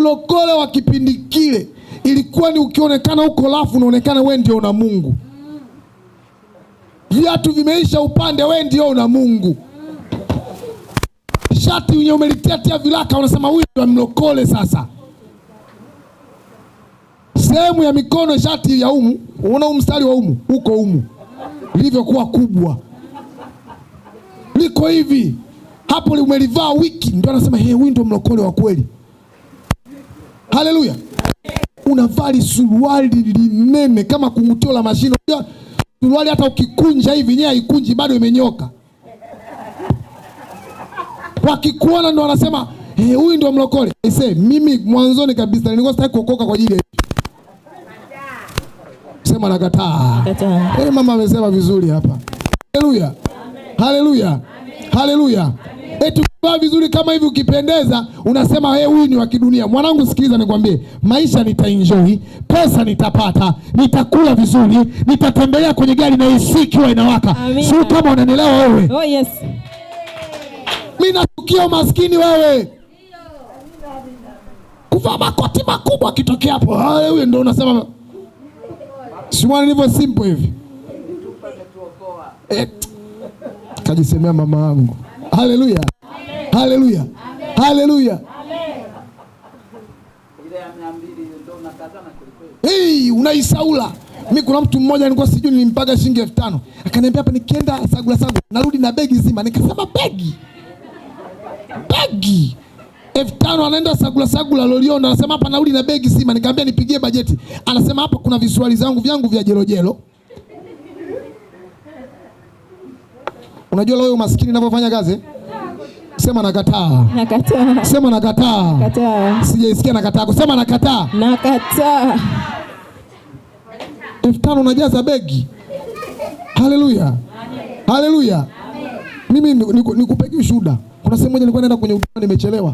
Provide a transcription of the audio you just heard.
Mlokole wa kipindi kile ilikuwa ni ukionekana uko lafu unaonekana wewe ndio una Mungu. Viatu vimeisha upande, wewe ndio una Mungu. Shati unye umelitetea vilaka unasema huyu ndio mlokole sasa. Sehemu ya mikono shati ya umu, unaona mstari wa umu, uko umu. Lilivyokuwa kubwa. Liko hivi. Hapo umelivaa wiki ndio anasema huyu ndio mlokole wa kweli. Haleluya. Unavaa suruali linene kama kungutio la mashine. Suruali hata ukikunja hivi nyewe haikunji bado imenyoka. Wakikuona ndio wanasema huyu ndio mlokole. Mimi mwanzoni kabisa nilikuwa sitaki kuokoka kwa ajili ya sema nakataa. Mama amesema vizuri hapa. Haleluya. Haleluya. Haleluya. Tukivaa vizuri kama hivi ukipendeza unasema huyu ni wa kidunia. Mwanangu sikiliza nikwambie, maisha nitaenjoy, pesa nitapata, nitakula vizuri, nitatembelea kwenye gari na AC ikiwa inawaka. Sio kama unanielewa wewe? Oh yes. Mimi nachukia maskini wewe. Kuvaa makoti makubwa kitokea hapo. Wewe ndio unasema Simwana ndivyo simple hivi. Kajisemea mama wangu. Haleluya. Haleluya. Haleluya. Unaisaula. Mimi kuna mtu mmoja nilikuwa sijui nilimpaga shilingi 5,000. Akaniambia hapa nikienda sagula narudi na begi zima. Nikasema begi. 5,000 anaenda sagula Loliondo, anasema hapa narudi na begi zima. Nikamwambia nipigie bajeti. Anasema hapa kuna visuali vyangu vya jelojelo. Unajua leo maskini ninavyofanya kazi? Sema nakataa. Nakataa. Sema nakataa. Nakataa. Sijaisikia nakataa. Sema nakataa. Nakataa. 5,000 unajaza begi. Haleluya. Haleluya. Mimi nikupeki ushuhuda. Kuna sehemu moja nilikuwa naenda kwenye huduma nimechelewa.